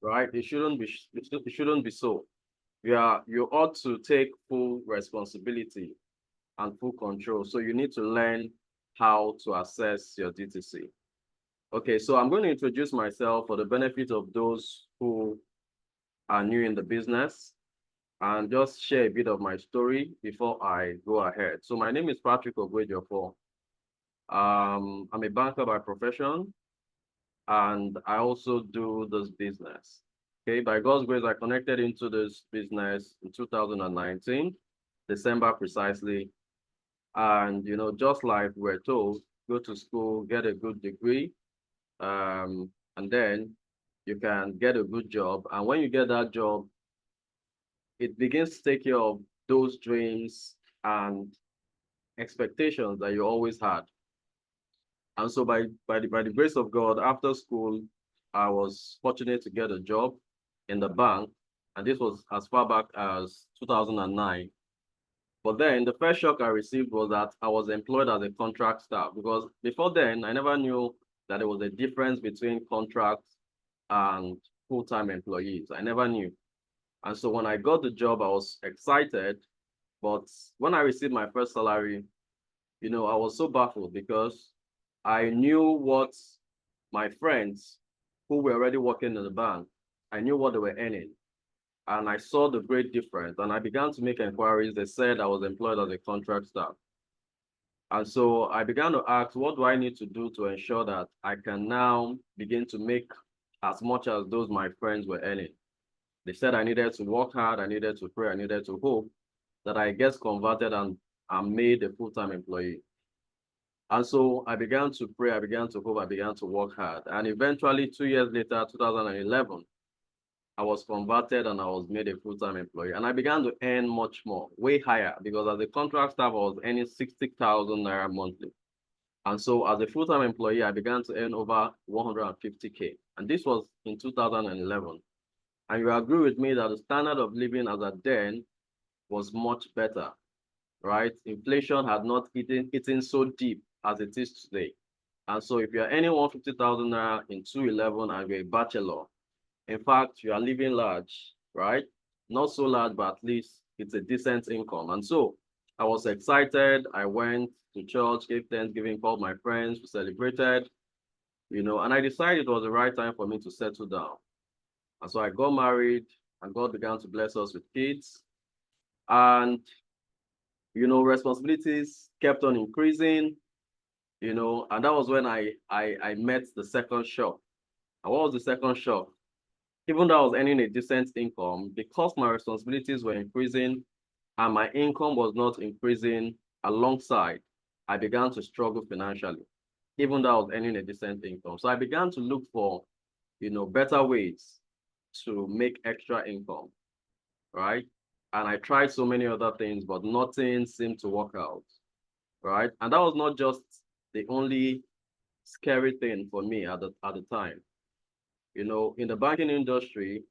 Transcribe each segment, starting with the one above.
right? It shouldn't be so. You ought to take full responsibility and full control. So you need to learn how to assess your DTC. Okay, so I'm going to introduce myself for the benefit of those who are new in the business and just share a bit of my story before I go ahead. So my name is Patrick Ogwejiofor. I'm a banker by profession, and I also do this business. Okay, by God's grace, I connected into this business in 2019, December precisely. And, just like we're told, go to school, get a good degree, and then you can get a good job. And when you get that job, it begins to take care of those dreams and expectations that you always had. And so by the grace of God, after school, I was fortunate to get a job in the bank. And this was as far back as 2009. But then the first shock I received was that I was employed as a contract staff, because before then I never knew that there was a difference between contract and full-time employees. I never knew. And so when I got the job, I was excited. But when I received my first salary, I was so baffled because I knew what my friends who were already working in the bank, I knew what they were earning. And I saw the great difference. And I began to make inquiries. They said I was employed as a contract staff. And so I began to ask, what do I need to do to ensure that I can now begin to make as much as those my friends were earning? They said I needed to work hard, I needed to pray, I needed to hope that I get converted and I'm made a full-time employee. And so I began to pray, I began to hope, I began to work hard. And eventually, 2 years later, 2011, I was converted and I was made a full-time employee. And I began to earn much more, way higher, because as a contract staff, I was earning 60,000 naira monthly. And so as a full-time employee, I began to earn over 150K. And this was in 2011. And you agree with me that the standard of living as at then was much better, right? Inflation had not eaten so deep as it is today. And so if you're earning 150,000 naira in 2011 and you're a bachelor, in fact, you are living large, right? Not so large, but at least it's a decent income. And so I was excited. I went to church, gave Thanksgiving, called my friends, we celebrated, and I decided it was the right time for me to settle down. And so I got married, and God began to bless us with kids. And, responsibilities kept on increasing, and that was when I met the second shock. And what was the second shock? Even though I was earning a decent income, because my responsibilities were increasing and my income was not increasing alongside, I began to struggle financially, even though I was earning a decent income. So I began to look for, better ways to make extra income, right? And I tried so many other things, but nothing seemed to work out, right? And that was not just the only scary thing for me at the time. In the banking industry,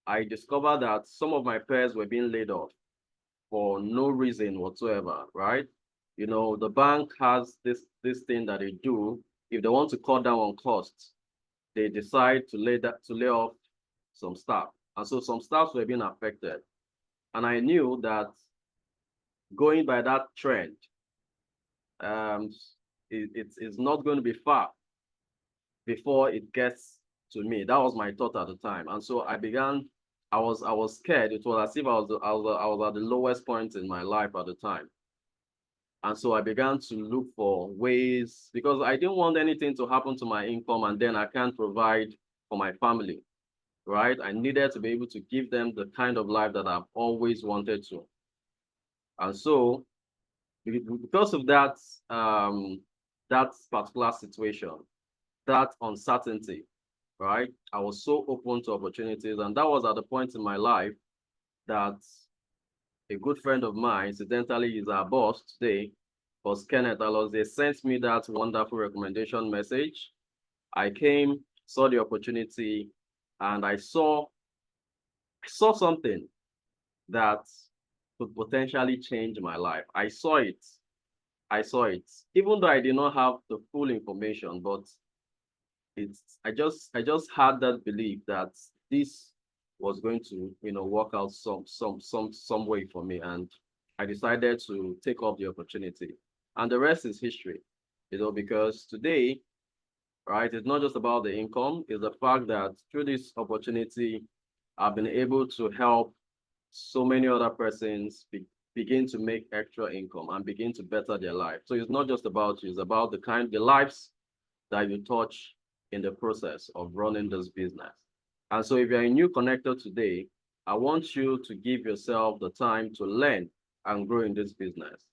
I discovered that some of my peers were being laid off for no reason whatsoever, right? The bank has this thing that they do. If they want to cut down on costs, they decide to lay off some staff. And so some staffs were being affected. And I knew that going by that trend, um, it's not going to be far before it gets to me. That was my thought at the time. And so I was scared. It was as if I was at the lowest point in my life at the time. And so I began to look for ways, because I didn't want anything to happen to my income and then I can't provide for my family, right? I needed to be able to give them the kind of life that I've always wanted to. And so because of that particular situation, that uncertainty, right? I was so open to opportunities. And that was at the point in my life that a good friend of mine, incidentally, is our boss today, was Kenneth Alos. They sent me that wonderful recommendation message. I came, saw the opportunity, and I saw something that could potentially change my life. I saw it. Even though I did not have the full information, but I just had that belief that this was going to, work out some way for me. And I decided to take up the opportunity. And the rest is history, because today, right, it's not just about the income, it's the fact that through this opportunity, I've been able to help so many other persons begin to make extra income and begin to better their life. So it's not just about you, it's about the lives that you touch in the process of running this business. And so if you're a new connector today, I want you to give yourself the time to learn and grow in this business.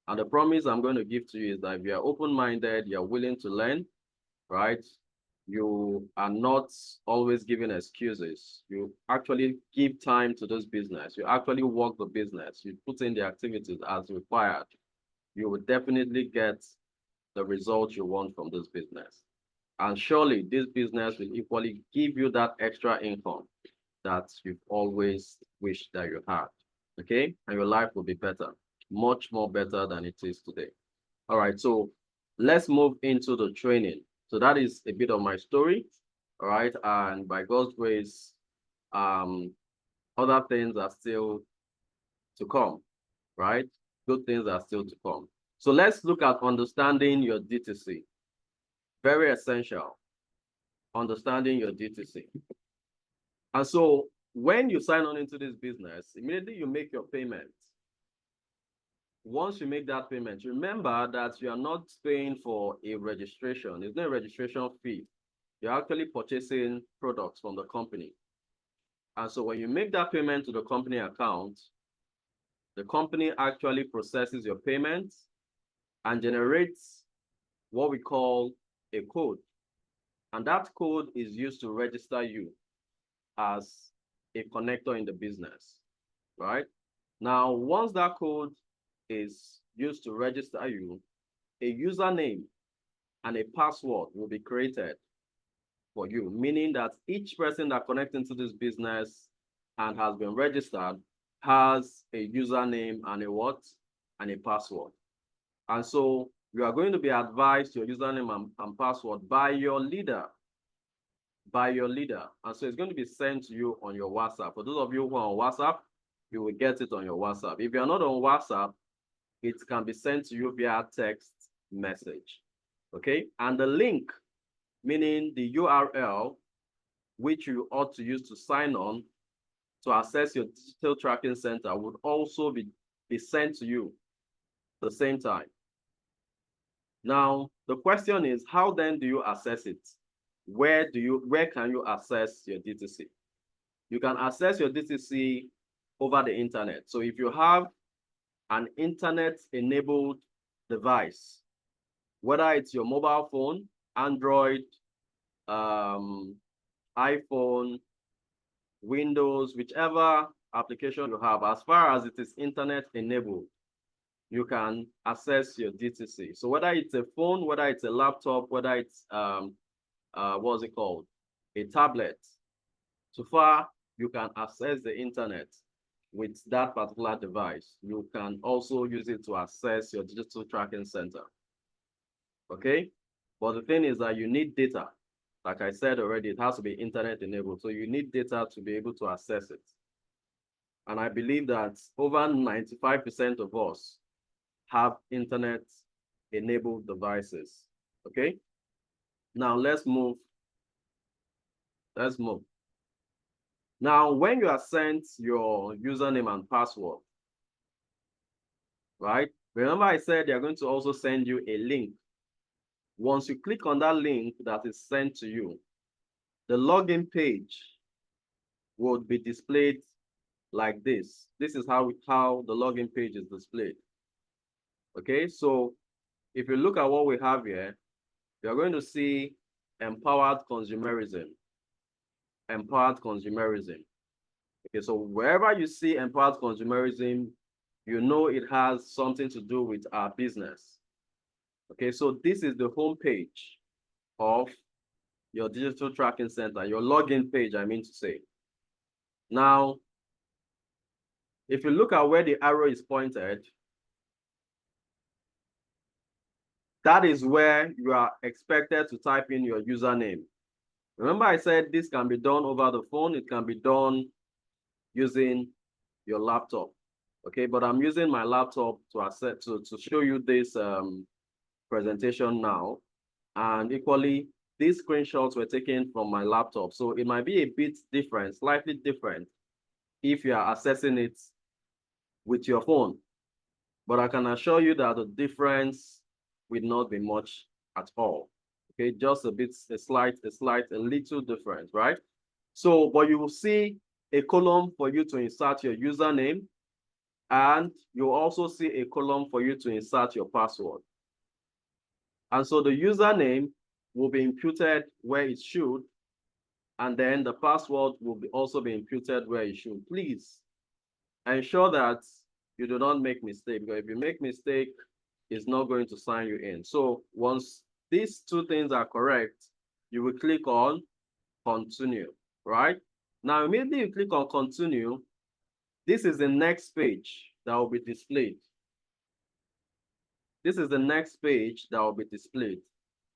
And the promise I'm going to give to you is that if you're open-minded, you're willing to learn, right? You are not always giving excuses. You actually give time to this business. You actually work the business. You put in the activities as required. You will definitely get the results you want from this business. And surely this business will equally give you that extra income that you've always wished that you had. Okay? And your life will be better, much more better than it is today. All right, so let's move into the training. So that is a bit of my story. All right, and by God's grace, other things are still to come, right? Good things are still to come. So let's look at understanding your DTC. Very essential, understanding your DTC. And so when you sign on into this business, immediately you make your payment. Once you make that payment, remember that you are not paying for a registration. There's no registration fee. You're actually purchasing products from the company. And so when you make that payment to the company account, the company actually processes your payment and generates what we call a code. And that code is used to register you as a connector in the business, right? Now, once that code is used to register you, a username and a password will be created for you, meaning that each person that connects into this business and has been registered has a username and a what? And a password. And so you are going to be advised your username and password by your leader. And so it's going to be sent to you on your WhatsApp. For those of you who are on WhatsApp, you will get it on your WhatsApp. If you're not on WhatsApp, it can be sent to you via text message. Okay? And the link, meaning the URL, which you ought to use to sign on to access your digital tracking center, would also be sent to you at the same time. Now, the question is, how then do you access it? Where can you access your DTC? You can access your DTC over the internet. So if you have an internet-enabled device, whether it's your mobile phone, Android, iPhone, Windows, whichever application you have, as far as it is internet-enabled, you can access your DTC. So whether it's a phone, whether it's a laptop, whether it's what's it called? A tablet. So far, you can access the internet with that particular device. You can also use it to access your digital tracking center. Okay? But the thing is that you need data. Like I said already, it has to be internet enabled. So you need data to be able to access it. And I believe that over 95% of us have internet enabled devices. Okay? Now let's move. Now, when you are sent your username and password, right? Remember I said they're going to also send you a link. Once you click on that link that is sent to you, the login page will be displayed like this. This is how the login page is displayed. Okay, so if you look at what we have here, you're going to see empowered consumerism. Empowered consumerism. Okay, so wherever you see empowered consumerism, you know it has something to do with our business. Okay, so this is the home page of your digital tracking center, your login page, I mean to say. Now, if you look at where the arrow is pointed, that is where you are expected to type in your username. Remember I said this can be done over the phone. It can be done using your laptop. Okay, but I'm using my laptop to show you this presentation now. And equally, these screenshots were taken from my laptop. So it might be a bit different, slightly different, if you are accessing it with your phone. But I can assure you that the difference will not be much at all. Okay, just a bit, a little different, right? So, but you will see a column for you to insert your username, and you'll also see a column for you to insert your password. And so the username will be imputed where it should, and then the password will also be imputed where it should. Please ensure that you do not make mistake, because if you make mistake, it's not going to sign you in. So once these two things are correct, you will click on continue, right? Now, immediately you click on continue, this is the next page that will be displayed. This is the next page that will be displayed.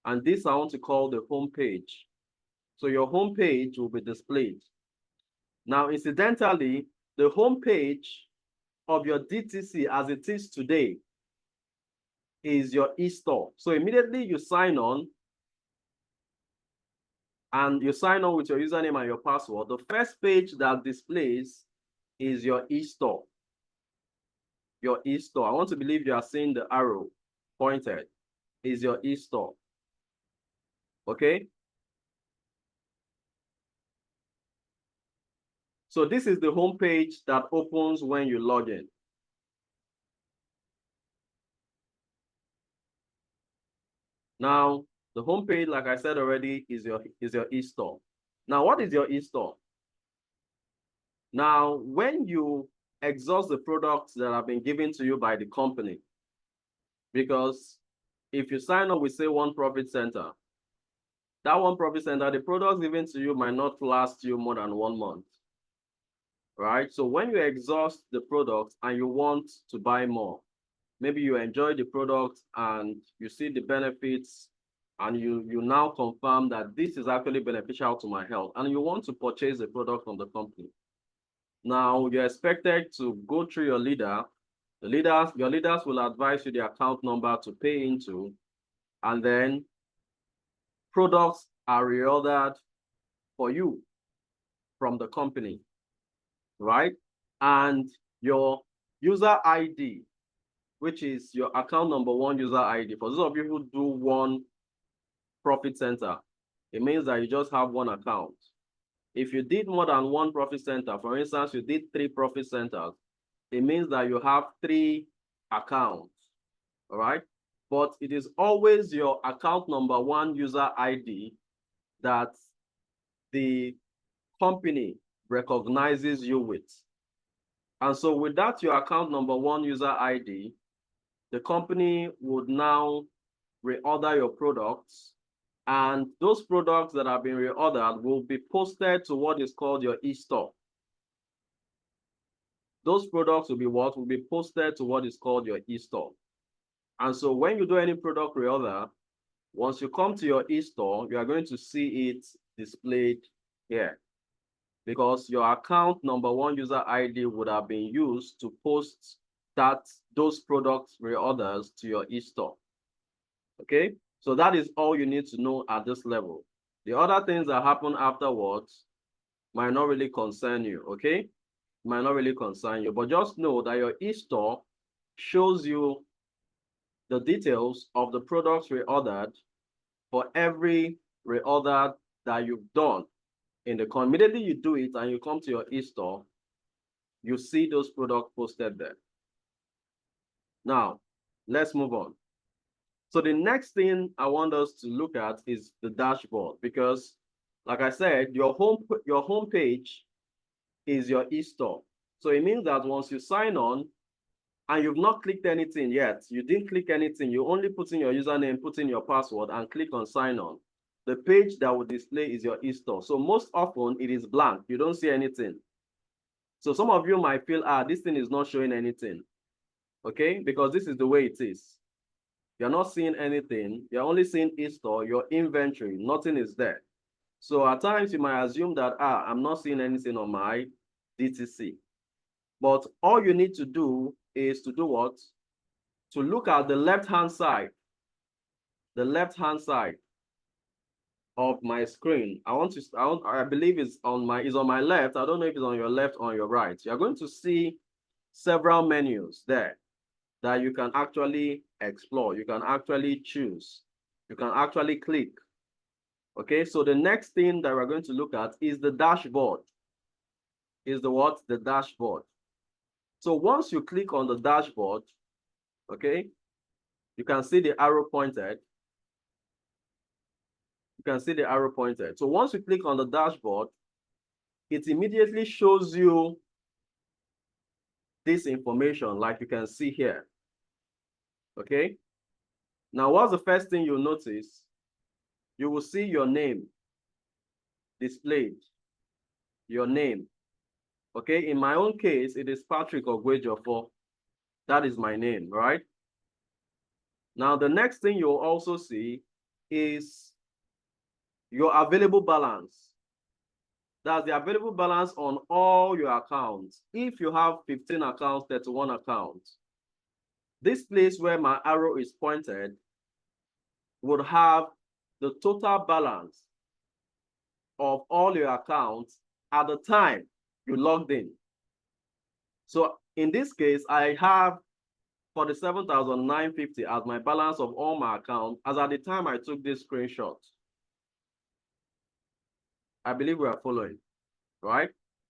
And this I want to call the home page. So your home page will be displayed. Now, incidentally, the home page of your DTC as it is today is your e-store. So immediately you sign on, and you sign on with your username and your password, the first page that displays is your e-store. Your e-store. I want to believe you are seeing the arrow pointed. Is your e-store. Okay? So this is the home page that opens when you log in. Now, the home page, like I said already, is your e-store. Now, what is your e-store? Now, when you exhaust the products that have been given to you by the company, because if you sign up with, say, one profit center, that one profit center, the products given to you might not last you more than 1 month, right? So when you exhaust the products and you want to buy more, maybe you enjoy the product and you see the benefits, and you now confirm that this is actually beneficial to my health, and you want to purchase the product from the company. Now, you're expected to go through your leader. Your leaders will advise you the account number to pay into, and then products are reordered for you from the company, right? And your user ID, which is your account number one user ID. For those of you who do one profit center, it means that you just have one account. If you did more than one profit center, for instance, you did 3 profit centers, it means that you have 3 accounts, all right? But it is always your account number one user ID that the company recognizes you with. And so with that, your account number one user ID, the company would now reorder your products, and those products that have been reordered will be posted to what is called your e-store. Those products will be what? Will be posted to what is called your e-store. And so when you do any product reorder, once you come to your e-store, you are going to see it displayed here, because your account number one user ID would have been used to post those product reorders to your e-store. Okay, so that is all you need to know at this level. The other things that happen afterwards might not really concern you, okay? Might not really concern you, but just know that your e-store shows you the details of the products reordered for every reorder that you've done in the immediately you do it and you come to your e-store, you see those products posted there. Now, let's move on. So the next thing I want us to look at is the dashboard, because like I said, your home page is your e-store. So it means that once you sign on and you've not clicked anything yet, you didn't click anything, you only put in your username, put in your password, and click on sign on. The page that will display is your e-store. So most often it is blank. You don't see anything. So some of you might feel, this thing is not showing anything. Okay, because this is the way it is. You're not seeing anything. You're only seeing e-store, your inventory, nothing is there. So at times you might assume that, I'm not seeing anything on my DTC. But all you need to do is to do what? To look at the left-hand side. The left-hand side of my screen. I believe it's on my left. I don't know if it's on your left or on your right. You're going to see several menus there that you can actually explore. You can actually choose. You can actually click. Okay, so the next thing that we're going to look at is the dashboard. Is the what? The dashboard. So once you click on the dashboard, okay, you can see the arrow pointed. You can see the arrow pointed. So once you click on the dashboard, it immediately shows you this information like you can see here. Okay. Now, what's the first thing you'll notice? You will see your name displayed. Your name. Okay. In my own case, it is Patrick Ogwejofo. That is my name, right? Now, the next thing you'll also see is your available balance. That's the available balance on all your accounts. If you have 15 accounts, 31 accounts, this place where my arrow is pointed would have the total balance of all your accounts at the time you logged in. So in this case, I have 47,950 as my balance of all my accounts as at the time I took this screenshot. I believe we are following, right?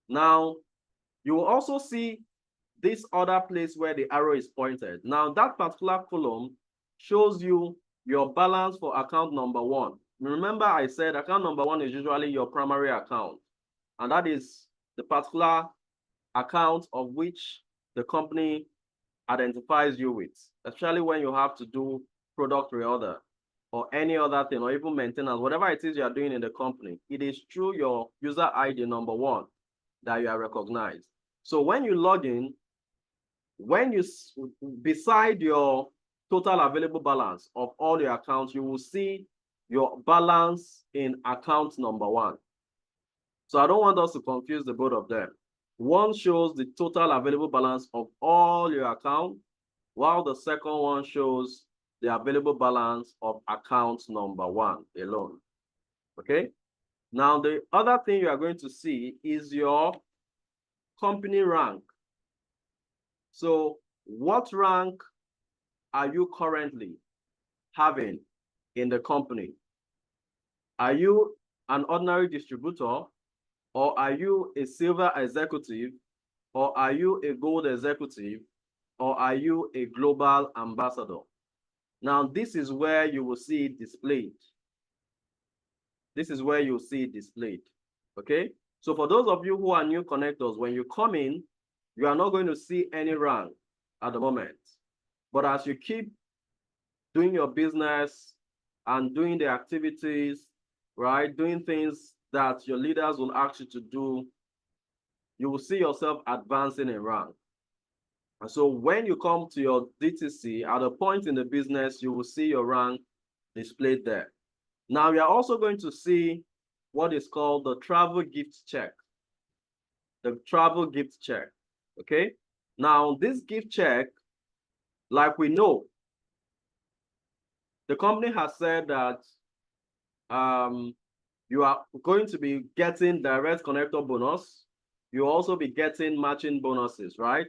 Now, you will also see this other place where the arrow is pointed. Now, that particular column shows you your balance for account number 1. Remember, I said account number 1 is usually your primary account, and that is the particular account of which the company identifies you with, especially when you have to do product reorder or any other thing, or even maintenance, whatever it is you are doing in the company. It is through your user ID number 1 that you are recognized. So when you log in, beside your total available balance of all your accounts, you will see your balance in account number 1. So I don't want us to confuse the both of them. One shows the total available balance of all your accounts, while the second one shows the available balance of account number 1 alone. Okay? Now, the other thing you are going to see is your company rank. So what rank are you currently having in the company? Are you an ordinary distributor, or are you a silver executive, or are you a gold executive, or are you a global ambassador? Now, this is where you will see it displayed. This is where you'll see it displayed. Okay? So for those of you who are new connectors, when you come in, you are not going to see any rank at the moment. But as you keep doing your business and doing the activities, right, doing things that your leaders will ask you to do, you will see yourself advancing in rank. And so when you come to your DTC, at a point in the business, you will see your rank displayed there. Now, we are also going to see what is called the travel gift check. The travel gift check, okay? Now, this gift check, like we know, the company has said that you are going to be getting direct connector bonus. You'll also be getting matching bonuses, right?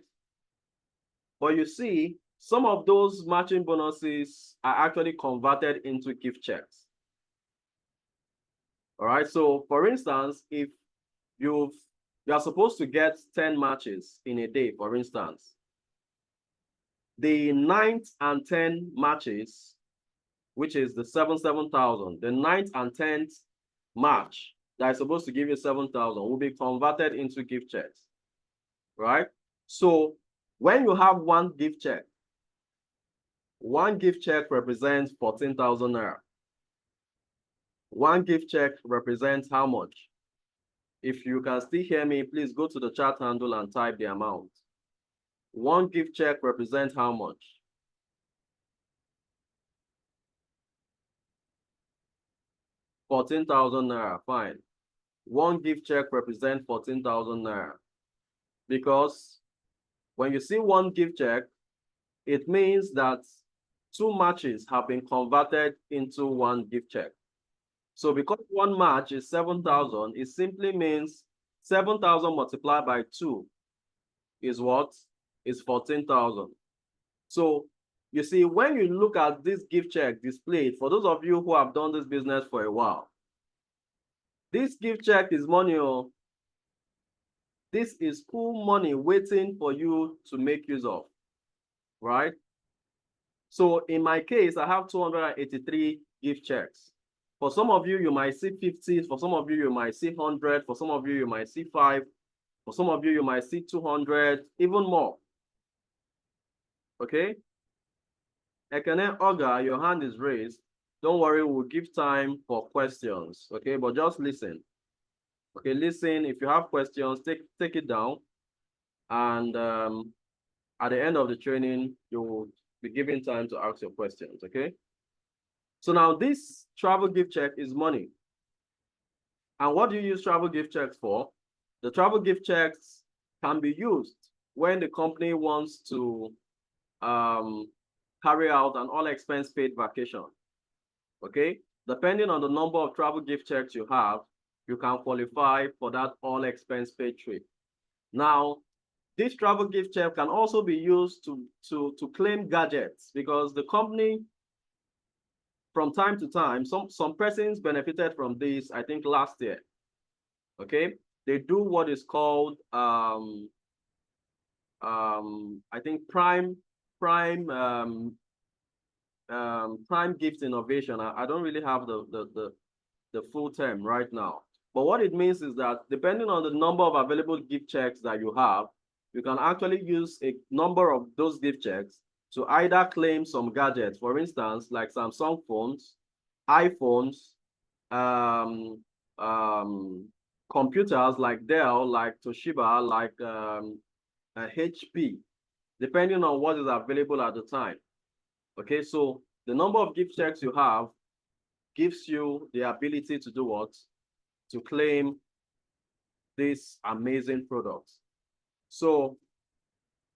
But you see, some of those matching bonuses are actually converted into gift checks. All right, so for instance, if you are supposed to get 10 matches in a day, for instance, the 9th and 10th matches, which is the 7,000, the 9th and 10th match that is supposed to give you 7,000 will be converted into gift checks, right? So when you have one gift check represents 14,000 naira. One gift check represents how much? If you can still hear me, please go to the chat handle and type the amount. One gift check represents how much? 14,000 naira, fine. One gift check represents 14,000 naira. Because when you see one gift check, it means that two matches have been converted into one gift check. So because one match is 7,000, it simply means 7,000 multiplied by 2 is what? Is 14,000. So you see, when you look at this gift check displayed, for those of you who have done this business for a while, this gift check is money. Oh, this is cool money waiting for you to make use of, right? So in my case, I have 283 gift checks. For some of you, you might see 50. For some of you, you might see 100. For some of you, you might see 5. For some of you, you might see 200, even more. Okay? Ekene Oga, your hand is raised. Don't worry, we'll give time for questions. Okay, but just listen. Okay, listen. If you have questions, take it down. And at the end of the training, you will be given time to ask your questions. Okay? So now this travel gift check is money. And what do you use travel gift checks for? The travel gift checks can be used when the company wants to carry out an all expense paid vacation. Okay? Depending on the number of travel gift checks you have, you can qualify for that all expense paid trip. Now, this travel gift check can also be used to claim gadgets, because the company, from time to time, some persons benefited from this, I think last year. Okay, they do what is called I think prime gift innovation. I don't really have the full term right now, but what it means is that depending on the number of available gift checks that you have, you can actually use a number of those gift checks to either claim some gadgets, for instance, like Samsung phones, iPhones, computers like Dell, like Toshiba, like HP, depending on what is available at the time. Okay, so the number of gift checks you have gives you the ability to do what? To claim these amazing products. So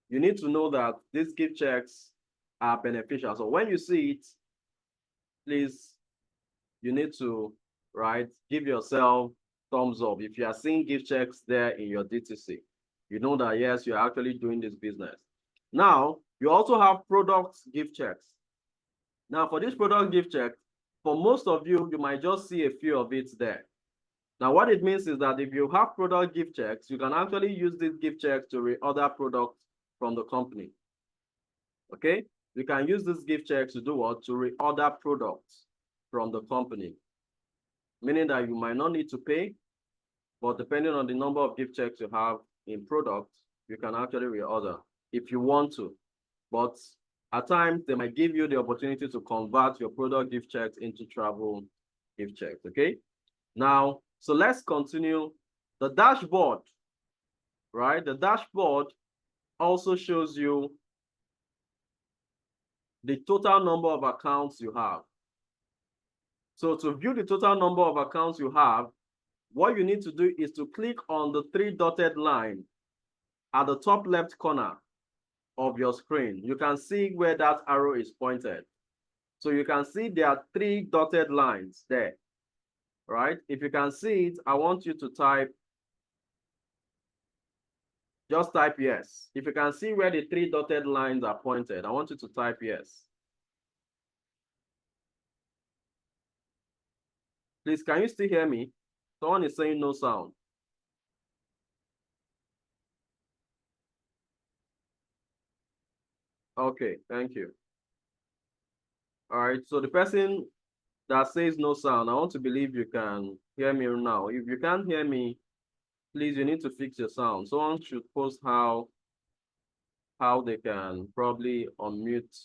you need to know that these gift checks are beneficial. So when you see it, please, you need to, right, give yourself thumbs up. If you are seeing gift checks there in your DTC, you know that, yes, you're actually doing this business. Now, you also have product gift checks. Now, for this product gift check, for most of you, you might just see a few of it there. Now, what it means is that if you have product gift checks, you can actually use these gift checks to reorder products from the company. Okay? You can use these gift checks to do what? To reorder products from the company. Meaning that you might not need to pay, but depending on the number of gift checks you have in products, you can actually reorder if you want to. But at times, they might give you the opportunity to convert your product gift checks into travel gift checks, okay? Now, so let's continue. The dashboard, right? The dashboard also shows you the total number of accounts you have. So to view the total number of accounts you have, what you need to do is to click on the 3 dotted line at the top left corner of your screen. You can see where that arrow is pointed. So you can see there are 3 dotted lines there, right? If you can see it, I want you to type, just type yes. If you can see where the 3 dotted lines are pointed, I want you to type yes. Please, can you still hear me? Someone is saying no sound. Okay, thank you. All right, so the person that says no sound, I want to believe you can hear me now. If you can't hear me, please, you need to fix your sound. Someone should post how they can probably unmute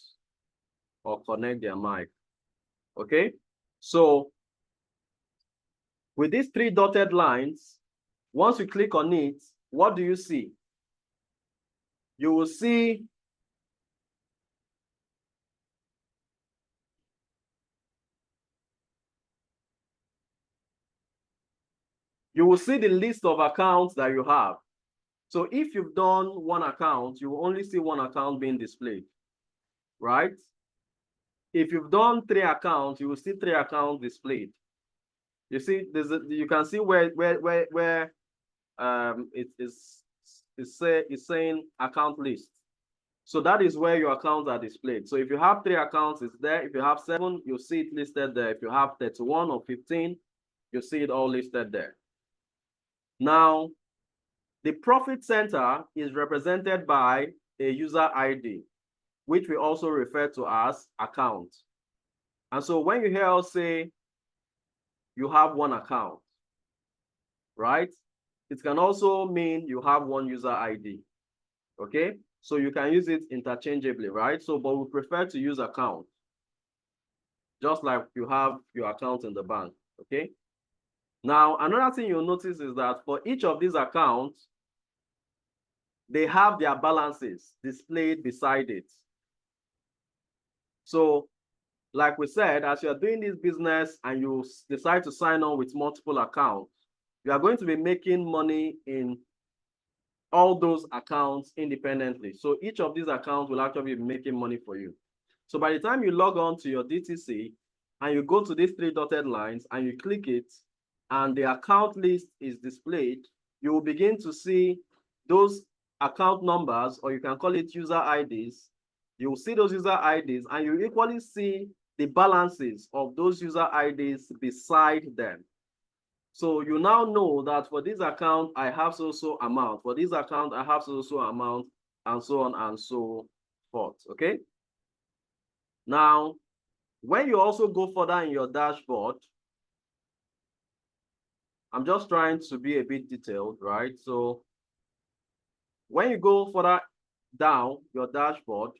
or connect their mic. Okay, so with these 3 dotted lines, once you click on it, what do you see? You will see you will see the list of accounts that you have. So if you've done one account, you will only see one account being displayed, right? If you've done 3 accounts, you will see 3 accounts displayed. You see, you can see where it's saying account list. So that is where your accounts are displayed. So if you have 3 accounts, it's there. If you have 7, you'll see it listed there. If you have 31 or 15, you'll see it all listed there. Now, the profit center is represented by a user ID, which we also refer to as account. And so when you hear us say you have one account, right? It can also mean you have one user ID, okay? So you can use it interchangeably, right? So, but we prefer to use account, just like you have your account in the bank, okay? Now, another thing you'll notice is that for each of these accounts, they have their balances displayed beside it. So, like we said, as you're doing this business and you decide to sign on with multiple accounts, you are going to be making money in all those accounts independently. So each of these accounts will actually be making money for you. So by the time you log on to your DTC and you go to these 3 dotted lines and you click it and the account list is displayed, you will begin to see those account numbers, or you can call it user IDs. You will see those user IDs and you equally see the balances of those user IDs beside them. So you now know that for this account, I have so amount. For this account, I have so amount, and so on and so forth, okay? Now, when you also go further in your dashboard, I'm just trying to be a bit detailed, right? So when you go further down your dashboard,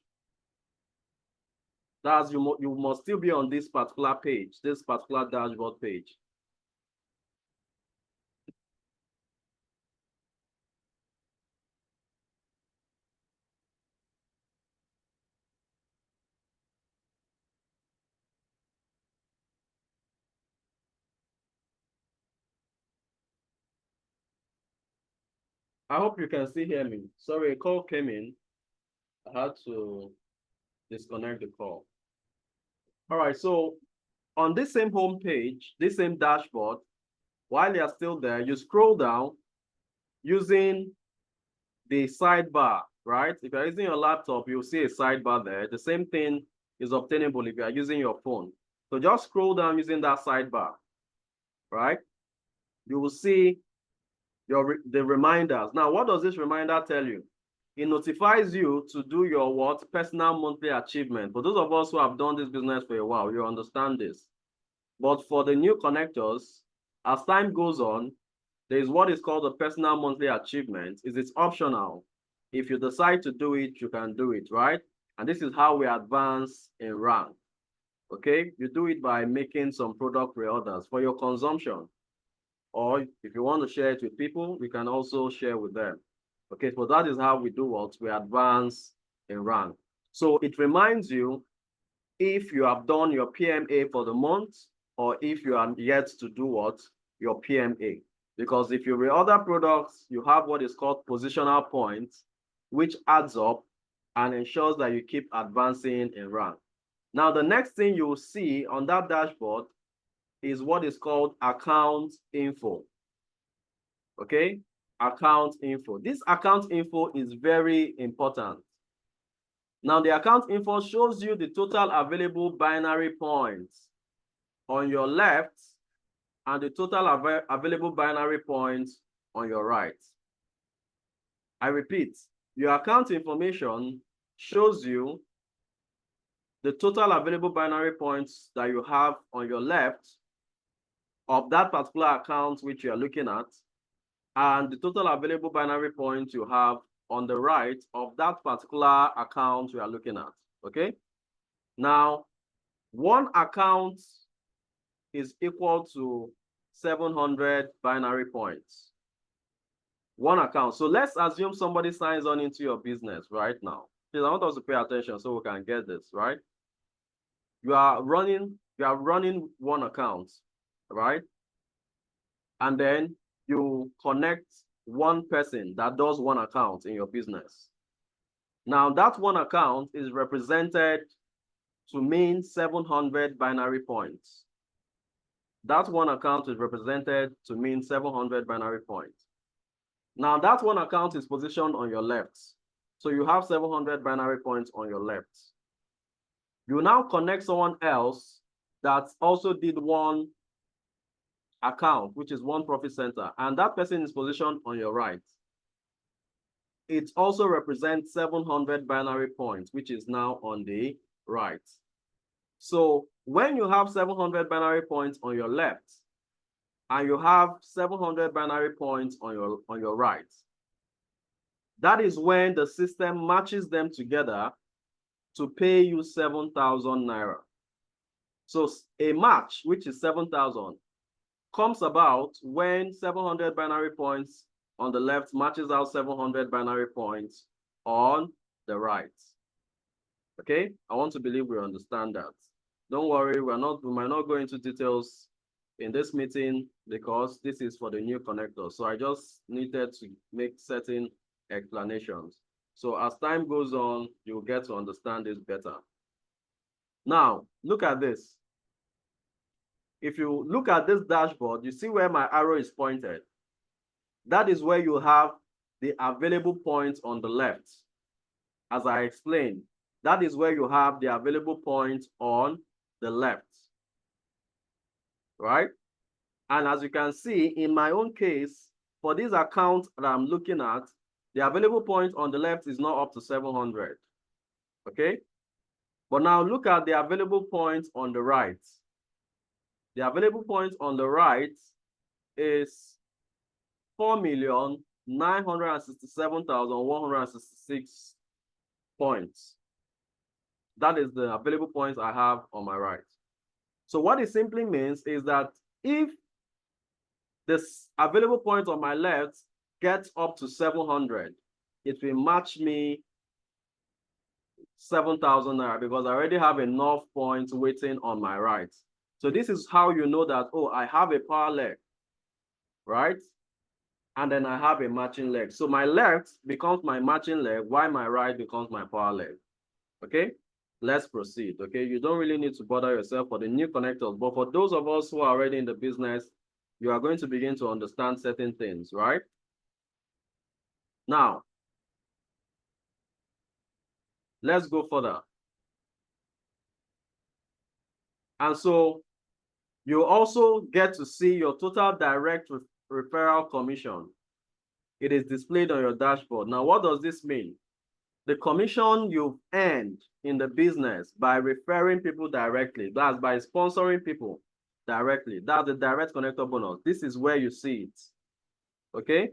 that's you must still be on this particular page, this particular dashboard page. I hope you can still hear me. Sorry, a call came in. I had to disconnect the call. All right, so on this same home page, this same dashboard, while you're still there, you scroll down using the sidebar, right? If you're using your laptop, you'll see a sidebar there. The same thing is obtainable if you're using your phone. So just scroll down using that sidebar, right? You will see the reminders. Now, what does this reminder tell you? It notifies you to do your what? Personal monthly achievement. For those of us who have done this business for a while, you understand this. But for the new connectors, as time goes on, there is what is called a personal monthly achievement. It's optional. If you decide to do it, you can do it, right? And this is how we advance in rank. Okay, you do it by making some product pre-orders for your consumption. Or if you want to share it with people, we can also share with them. Okay, so that is how we do what we advance in rank. So it reminds you if you have done your PMA for the month, or if you are yet to do what? Your PMA. Because if you reorder products, you have what is called positional points, which adds up and ensures that you keep advancing in rank. Now, the next thing you will see on that dashboard is what is called account info. Okay, account info. This account info is very important. Now, the account info shows you the total available binary points on your left and the total available binary points on your right. I repeat, your account information shows you the total available binary points that you have on your left of that particular account which you are looking at, and the total available binary points you have on the right of that particular account you are looking at, okay? Now, one account is equal to 700 binary points. One account. So let's assume somebody signs on into your business right now. Please, I want us to pay attention so we can get this, right? You are running one account, right? And then you connect one person that does one account in your business. Now that one account is represented to mean 700 binary points. That one account is represented to mean 700 binary points. Now that one account is positioned on your left. So you have 700 binary points on your left. You now connect someone else that also did one account, which is one profit center, and that person is positioned on your right. It also represents 700 binary points, which is now on the right. So when you have 700 binary points on your left, and you have 700 binary points on your right, that is when the system matches them together to pay you 7,000 naira. So a match, which is 7,000, comes about when 700 binary points on the left matches out 700 binary points on the right. Okay, I want to believe we understand that. Don't worry, we might not go into details in this meeting because this is for the new connector. So I just needed to make certain explanations. So as time goes on, you'll get to understand this better. Now, look at this. If you look at this dashboard, you see where my arrow is pointed. That is where you have the available points on the left. As I explained, that is where you have the available points on the left, right? And as you can see, in my own case, for this account that I'm looking at, the available point on the left is not up to 700, okay? But now look at the available points on the right. The available point on the right is 4,967,166 points. That is the available points I have on my right. So what it simply means is that if this available point on my left gets up to 700, it will match me 7,000 naira because I already have enough points waiting on my right. So this is how you know that, oh, I have a power leg, right? And then I have a matching leg. So my left becomes my matching leg, while my right becomes my power leg. Okay, let's proceed. Okay, you don't really need to bother yourself for the new connectors, but for those of us who are already in the business, you are going to begin to understand certain things, right? Now, let's go further. And so you also get to see your total direct referral commission. It is displayed on your dashboard. Now, what does this mean? The commission you've earned in the business by referring people directly, that's by sponsoring people directly, that's the direct connector bonus. This is where you see it, okay?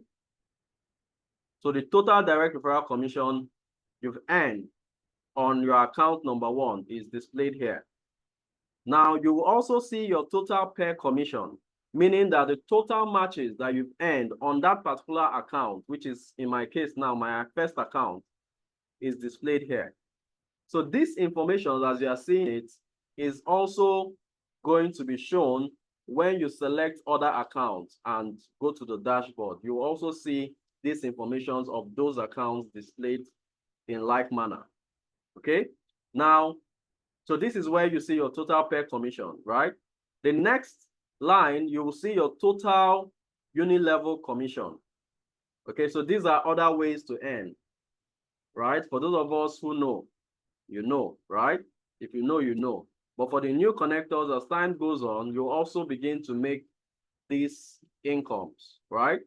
So the total direct referral commission you've earned on your account number 1 is displayed here. Now, you will also see your total per commission, meaning that the total matches that you've earned on that particular account, which is in my case now, my first account, is displayed here. So this information, as you are seeing it, is also going to be shown when you select other accounts and go to the dashboard. You will also see these information of those accounts displayed in like manner. Okay, now, so this is where you see your total per commission, right? The next line, you will see your total unit level commission. Okay, so these are other ways to earn, right? For those of us who know, you know, right? If you know, you know. But for the new connectors, as time goes on, you also begin to make these incomes, right?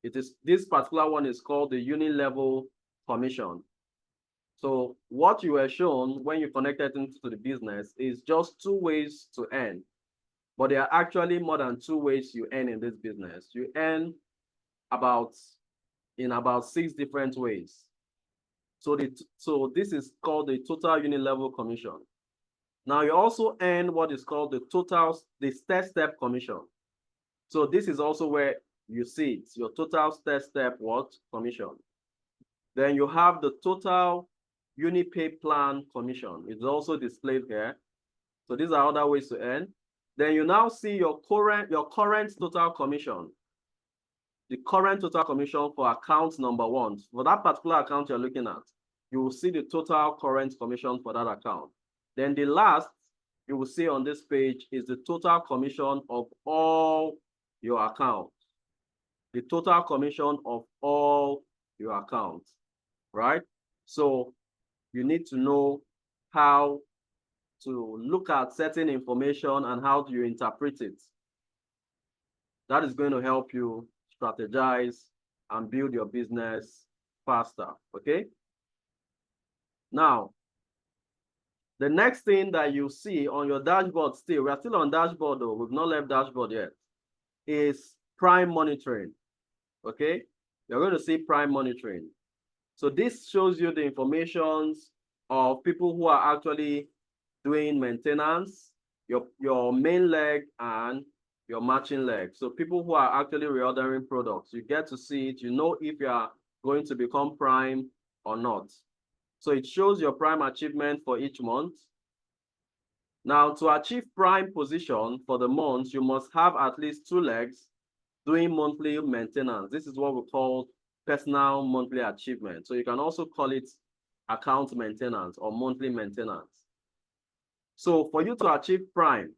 It is, this particular one is called the unit level commission. So what you were shown when you connected into the business is just 2 ways to earn, but there are actually more than 2 ways you earn in this business. You earn in about 6 different ways. So this is called the total unit level commission. Now you also earn what is called the step commission. So this is also where you see it, your total step what commission. Then you have the total unit pay plan commission. It's also displayed here. So these are other ways to earn. Then you now see your current total commission. the current total commission for account number 1. For that particular account you're looking at, you will see the total current commission for that account. Then the last you will see on this page is the total commission of all your accounts. The total commission of all your accounts, right? So you need to know how to look at certain information and how do you interpret it. That is going to help you strategize and build your business faster, okay? Now, the next thing that you see on your dashboard still, we are still on dashboard though, we've not left dashboard yet, is prime monitoring, okay? You're going to see prime monitoring. So this shows you the informations of people who are actually doing maintenance, your main leg and your matching leg. So people who are actually reordering products, you get to see it, you know if you are going to become prime or not. So it shows your prime achievement for each month. Now, to achieve prime position for the month, you must have at least 2 legs doing monthly maintenance. This is what we call personal monthly achievement. So you can also call it account maintenance or monthly maintenance. So for you to achieve prime,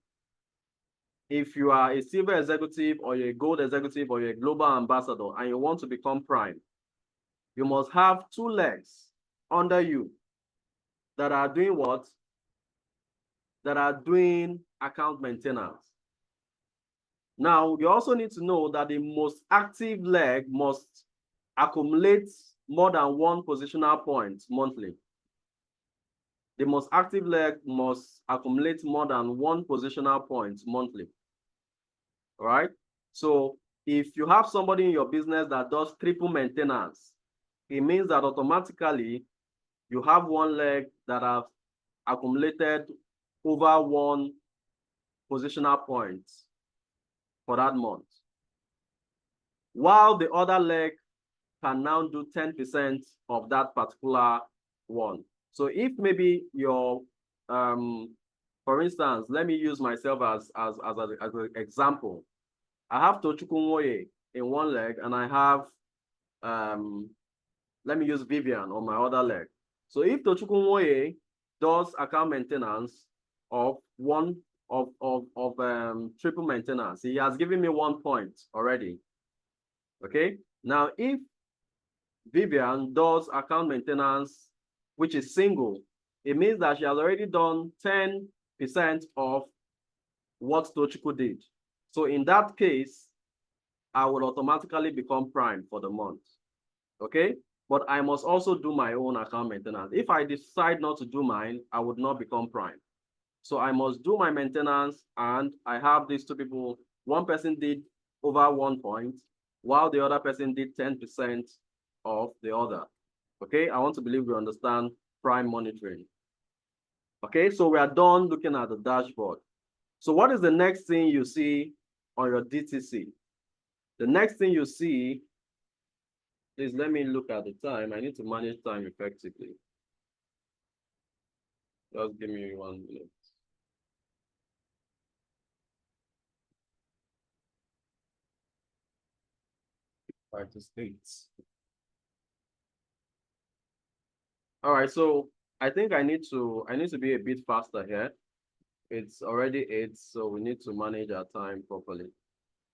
if you are a silver executive or you're a gold executive or you're a global ambassador and you want to become prime, you must have 2 legs under you that are doing what? That are doing account maintenance. Now, you also need to know that the most active leg must accumulate more than 1 positional point monthly. The most active leg must accumulate more than 1 positional point monthly. All right? So if you have somebody in your business that does triple maintenance, it means that automatically you have 1 leg that have accumulated over 1 positional point for that month, while the other leg can now do 10% of that particular one. So if maybe your, for instance, let me use myself as an example. I have Tochukwu Nwoye in 1 leg, and I have, let me use Vivian on my other leg. So if Tochukwu Nwoye does account maintenance of triple maintenance, he has given me 1 point already. Okay. Now, if Vivian does account maintenance, which is single, it means that she has already done 10% of what Tochukwu did. So in that case, I will automatically become prime for the month. Okay. But I must also do my own account maintenance. If I decide not to do mine, I would not become prime. So I must do my maintenance, and I have these 2 people. 1 person did over 1 point, while the other person did 10% of the other. Okay, I want to believe we understand prime monitoring. Okay, so we are done looking at the dashboard. So what is the next thing you see on your DTC? The next thing you see is, let me look at the time. I need to manage time effectively. Just give me 1 minute. States. All right, so I think I need to be a bit faster here. It's already 8, so we need to manage our time properly.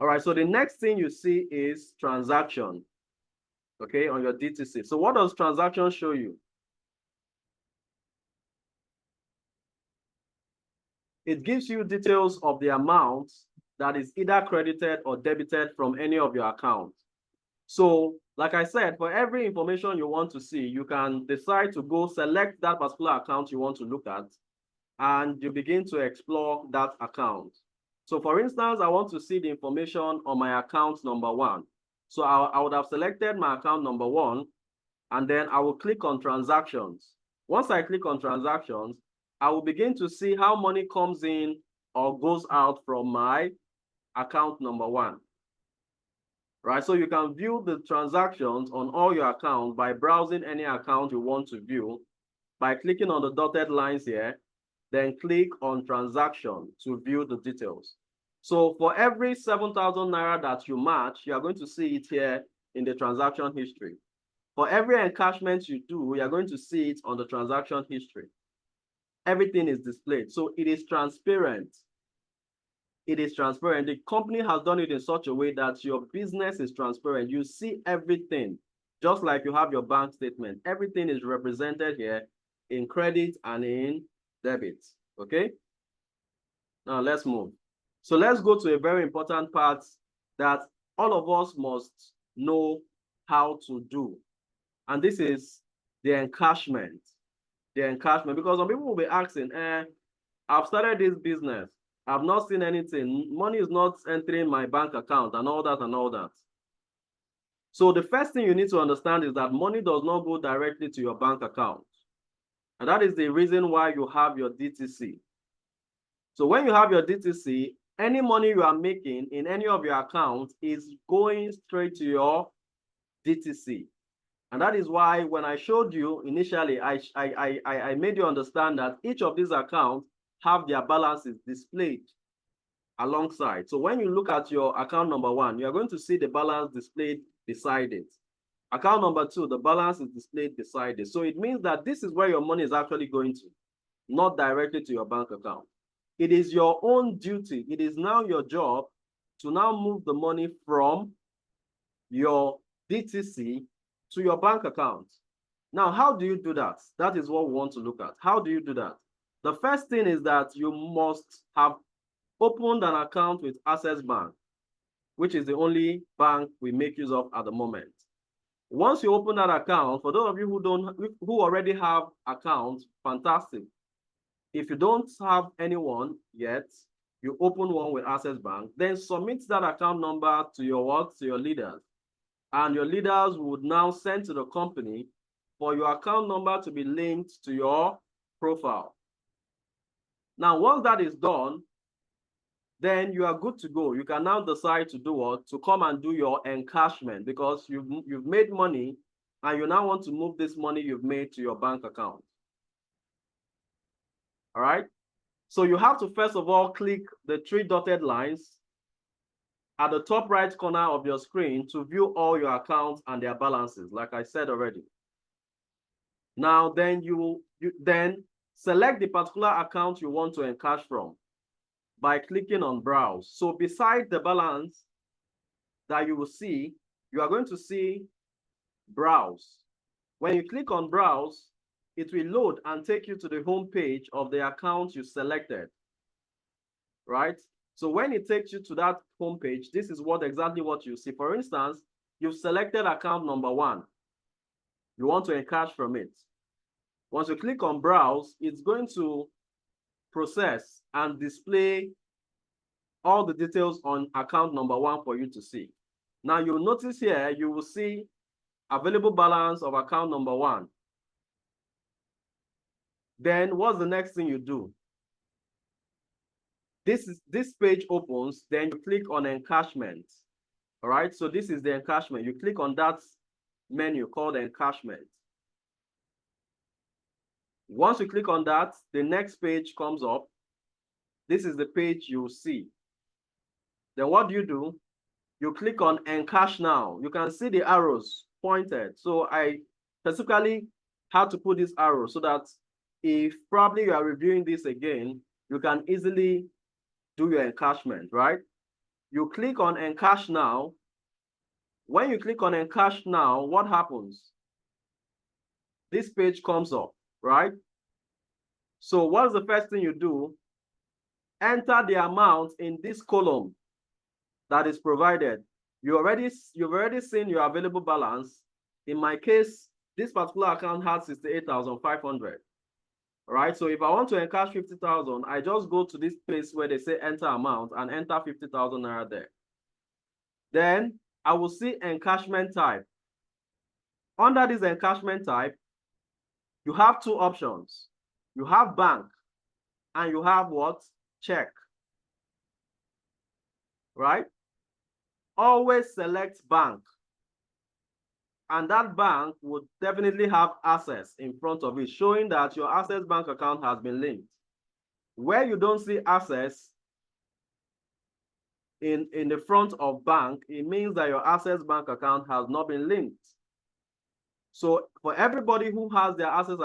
All right, so the next thing you see is transaction, okay, on your DTC. So what does transaction show you? It gives you details of the amount that is either credited or debited from any of your accounts. So, like I said, for every information you want to see, you can decide to go select that particular account you want to look at, and you begin to explore that account. So, for instance, I want to see the information on my account number 1. So I would have selected my account number 1, and then I will click on transactions. Once I click on transactions, I will begin to see how money comes in or goes out from my account number 1. Right, so you can view the transactions on all your accounts by browsing any account you want to view by clicking on the dotted lines here, then click on transaction to view the details. So for every 7,000 naira that you match, you are going to see it here in the transaction history. For every encashment you do, you are going to see it on the transaction history. Everything is displayed. So it is transparent. It is transparent. The company has done it in such a way that your business is transparent. You see everything, just like you have your bank statement. Everything is represented here in credit and in debit. Okay? Now let's move. So let's go to a very important part that all of us must know how to do. And this is the encashment. The encashment, because some people will be asking, I've started this business. I've not seen anything. Money is not entering my bank account and all that and all that. So the first thing you need to understand is that money does not go directly to your bank account. And that is the reason why you have your DTC. So when you have your DTC, any money you are making in any of your accounts is going straight to your DTC. And that is why when I showed you initially, I made you understand that each of these accounts have their balances displayed alongside. So when you look at your account number 1, you are going to see the balance displayed beside it. Account number 2, the balance is displayed beside it. So it means that this is where your money is actually going to, not directly to your bank account. It is your own duty. It is now your job to now move the money from your DTC to your bank account. Now, how do you do that? That is what we want to look at. How do you do that? The first thing is that you must have opened an account with Access Bank, which is the only bank we make use of at the moment. Once you open that account, for those of you who already have accounts, fantastic. If you don't have anyone yet, you open one with Access Bank, then submit that account number to your leaders. And your leaders would now send to the company for your account number to be linked to your profile. Now, once that is done, then you are good to go. You can now decide to do what? To come and do your encashment, because you've made money and you now want to move this money you've made to your bank account. All right? So you have to first of all click the 3 dotted lines at the top right corner of your screen to view all your accounts and their balances, like I said already. Now, then you then select the particular account you want to encash from by clicking on Browse. So beside the balance that you will see, you are going to see Browse. When you click on Browse, it will load and take you to the home page of the account you selected, right? So when it takes you to that home page, this is exactly what you see. For instance, you've selected account number 1. You want to encash from it. Once you click on Browse, it's going to process and display all the details on account number 1 for you to see. Now you'll notice here, you will see available balance of account number 1. Then what's the next thing you do? This page opens, then you click on encashment. All right, so this is the encashment. You click on that menu called encashment. Once you click on that, the next page comes up. This is the page you'll see. Then what do? You click on encash now. You can see the arrows pointed. So I specifically had to put this arrow so that if probably you are reviewing this again, you can easily do your encashment, right? You click on encash now. When you click on encash now, what happens? This page comes up, right? So what's the first thing you do? Enter the amount in this column that is provided. You've already seen your available balance. In my case, this particular account had 68,500. All right, so if I want to encash 50,000, I just go to this place where they say enter amount and enter 50,000 naira there. Then I will see encashment type. Under this encashment type, you have 2 options. You have bank and you have what? Check. Right? Always select bank. And that bank would definitely have access in front of it, showing that your Access Bank account has been linked. Where you don't see access, in the front of bank, it means that your Access Bank account has not been linked. So for everybody who has their Access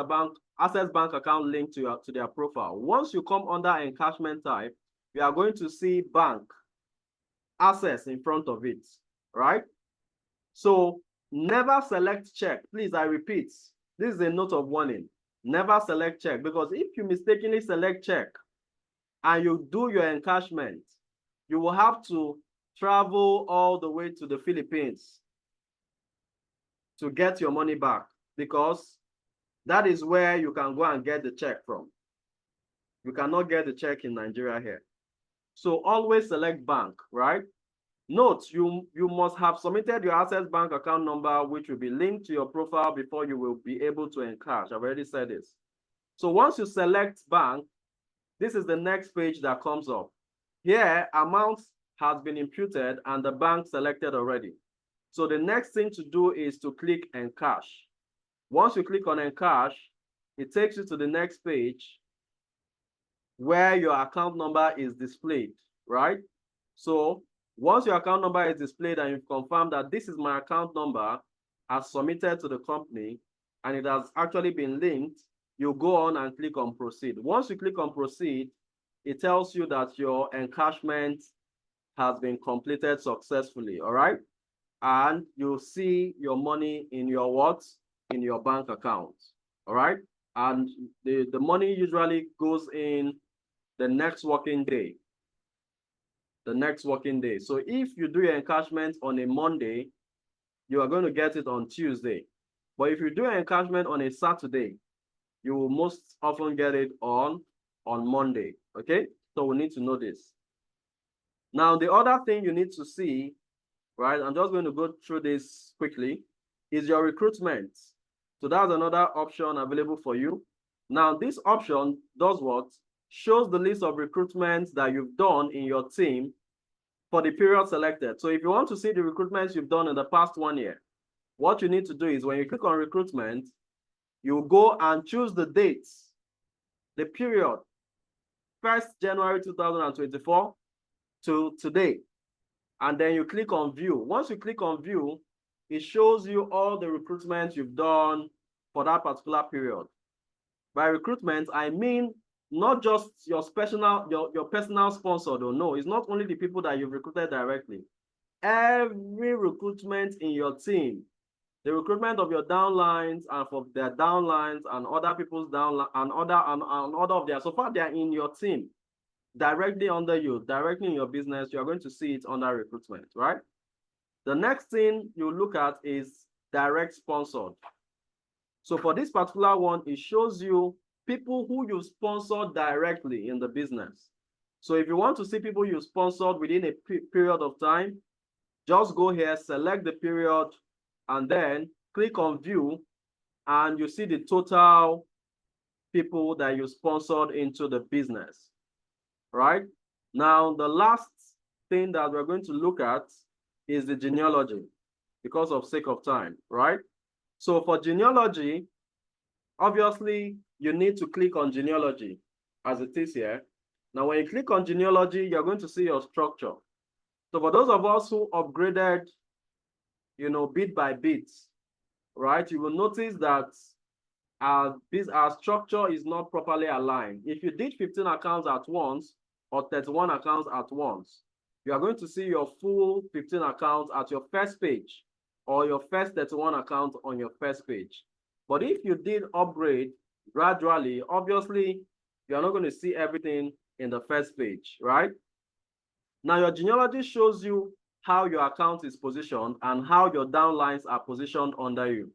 Bank account linked to their profile, once you come under encashment type, you are going to see bank access in front of it, right? So never select check. Please, I repeat, this is a note of warning. Never select check, because if you mistakenly select check and you do your encashment, you will have to travel all the way to the Philippines to get your money back, because that is where you can go and get the check from. You cannot get the check in Nigeria here. So always select bank, right? Note, you must have submitted your Access Bank account number, which will be linked to your profile before you will be able to encash. I've already said this. So once you select bank, this is the next page that comes up. Here, amount has been imputed and the bank selected already. So the next thing to do is to click encash. Once you click on encash, it takes you to the next page where your account number is displayed, right? So once your account number is displayed and you've confirmed that this is my account number as submitted to the company and it has actually been linked, you go on and click on proceed. Once you click on proceed, it tells you that your encashment has been completed successfully, all right? And you'll see your money in your what? In your bank account, all right? And the money usually goes in the next working day. The next working day. So if you do your encashment on a Monday, you are going to get it on Tuesday. But if you do an encashment on a Saturday, you will most often get it on Monday, okay? So we need to know this. Now, the other thing you need to see, right, I'm just going to go through this quickly, is your recruitment. So that's another option available for you. Now, this option does what? Shows the list of recruitments that you've done in your team for the period selected. So if you want to see the recruitments you've done in the past 1 year, what you need to do is when you click on recruitment, you go and choose the dates, the period, 1st January 2024 to today. And then you click on view. Once you click on view, it shows you all the recruitments you've done for that particular period. By recruitment, I mean not just your personal sponsor, though. No, it's not only the people that you've recruited directly. Every recruitment in your team, the recruitment of your downlines and for their downlines and other people's downlines and other of their, so far they are in your team, directly under you, directly in your business, you are going to see it under recruitment, right? The next thing you look at is direct sponsored. So for this particular one, it shows you people who you sponsored directly in the business. So if you want to see people you sponsored within a period of time, just go here, select the period, and then click on view, and you see the total people that you sponsored into the business, right? Now, the last thing that we're going to look at is the genealogy, because of sake of time, right? So for genealogy, obviously, you need to click on genealogy as it is here. Now, when you click on genealogy, you're going to see your structure. So for those of us who upgraded, bit by bit, right, you will notice that our structure is not properly aligned. If you did 15 accounts at once or 31 accounts at once, you are going to see your full 15 accounts at your first page or your first 31 accounts on your first page. But if you did upgrade gradually, obviously, you're not going to see everything in the first page, right? Now, your genealogy shows you how your account is positioned and how your downlines are positioned under you.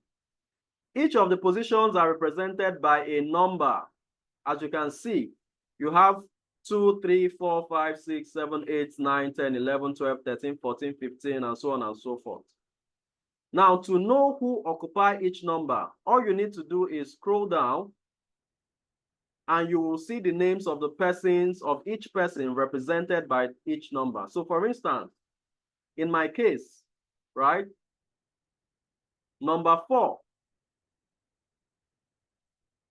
Each of the positions are represented by a number. As you can see, you have 2, 3, 4, 5, 6, 7, 8, 9, 10, 11, 12, 13, 14, 15, and so on and so forth. Now, to know who occupy each number, all you need to do is scroll down and you will see the names of the persons, of each person represented by each number. So for instance, in my case, right, number 4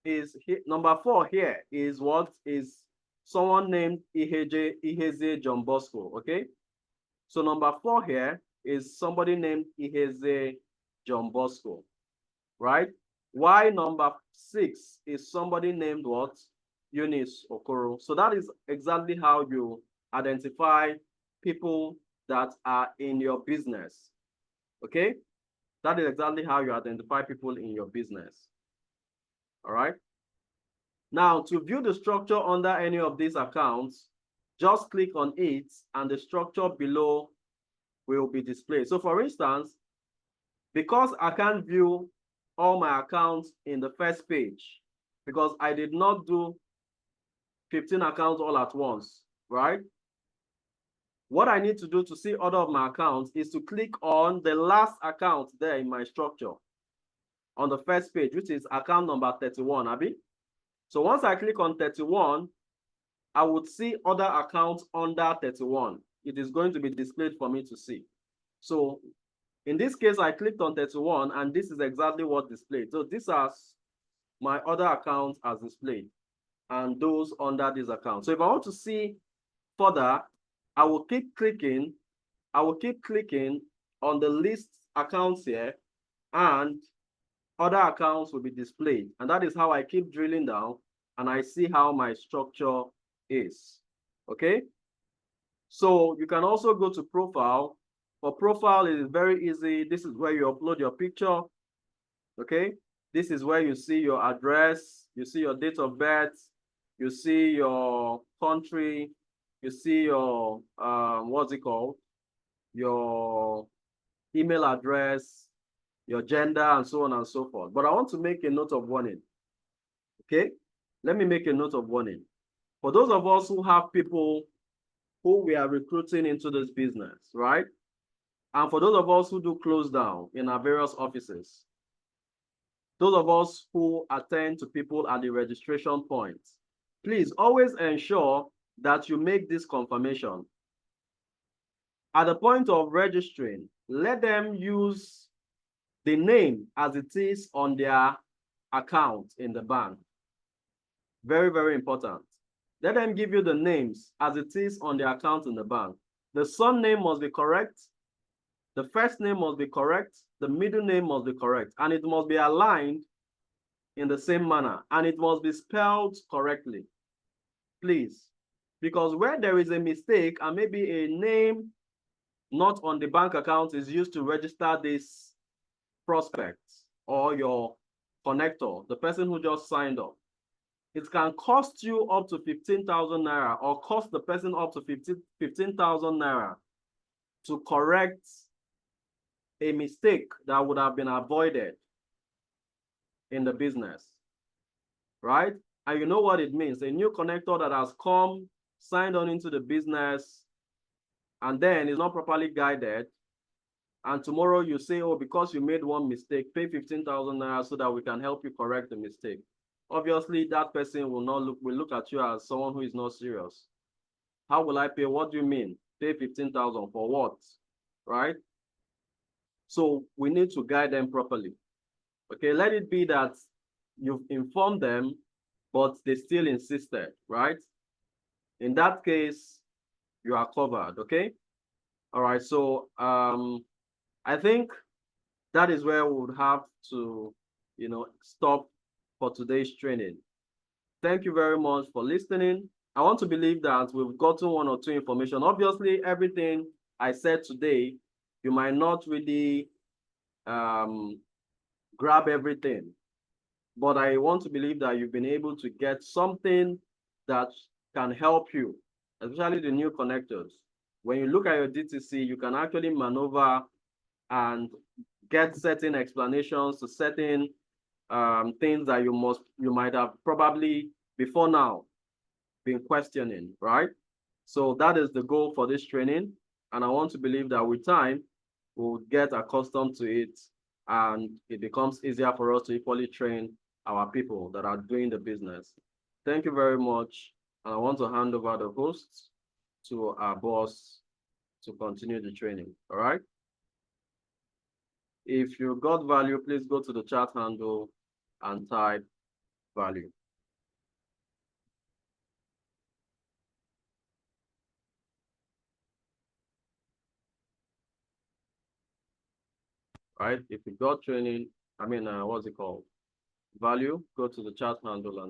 here is what is someone named Iheze John Bosco, okay? So number 4 here is somebody named Iheze John Bosco, right? Why number 6 is somebody named what? Eunice Okoro. So that is exactly how you identify people that are in your business, okay? That is exactly how you identify people in your business, all right? Now, to view the structure under any of these accounts, just click on it and the structure below will be displayed. So for instance, because I can't view all my accounts in the first page, because I did not do 15 accounts all at once, right? What I need to do to see all of my accounts is to click on the last account there in my structure on the first page, which is account number 31, Abby. So once I click on 31, I would see other accounts under 31. It is going to be displayed for me to see. So in this case, I clicked on 31 and this is exactly what displayed. So these are my other accounts as displayed and those under this account. So if I want to see further, I will keep clicking. I will keep clicking on the list accounts here and other accounts will be displayed. And that is how I keep drilling down and I see how my structure is, okay? So you can also go to profile. For profile, it is very easy. This is where you upload your picture, okay? This is where you see your address, you see your date of birth, you see your country, you see your, what's it called? Your email address, your gender, and so on and so forth. But I want to make a note of warning, okay? Let me make a note of warning. For those of us who have people who we are recruiting into this business, right? And for those of us who do close down in our various offices, those of us who attend to people at the registration point, please always ensure that you make this confirmation. At the point of registering, let them use the name as it is on their account in the bank. Very, very important. Let them give you the names as it is on the account in the bank. The surname must be correct. The first name must be correct. The middle name must be correct. And it must be aligned in the same manner. And it must be spelled correctly. Please. Because where there is a mistake and maybe a name not on the bank account is used to register this prospect or your connector, the person who just signed up, it can cost you up to 15,000 naira or cost the person up to 15,000 naira to correct a mistake that would have been avoided in the business, right? And you know what it means, a new connector that has come, signed on into the business, and then is not properly guided, and tomorrow you say, oh, because you made one mistake, pay 15,000 naira so that we can help you correct the mistake. Obviously, that person will look at you as someone who is not serious. How will I pay? What do you mean? Pay 15,000 for what? Right? So we need to guide them properly. Okay, let it be that you've informed them, but they still insisted, right? In that case, you are covered, okay? All right, so I think that is where we would have to, stop for today's training. Thank you very much for listening. I want to believe that we've gotten one or two information. Obviously, everything I said today, you might not really grab everything, but I want to believe that you've been able to get something that can help you, especially the new connectors. When you look at your DTC, you can actually maneuver and get certain explanations to certain things that you might have probably before now been questioning, right? So that is the goal for this training. And I want to believe that with time, we'll get accustomed to it and it becomes easier for us to equally train our people that are doing the business. Thank you very much. And I want to hand over the host to our boss to continue the training, all right? If you got value, please go to the chat handle and type value. right? If you got training, what's it called? Value, go to the chart handle and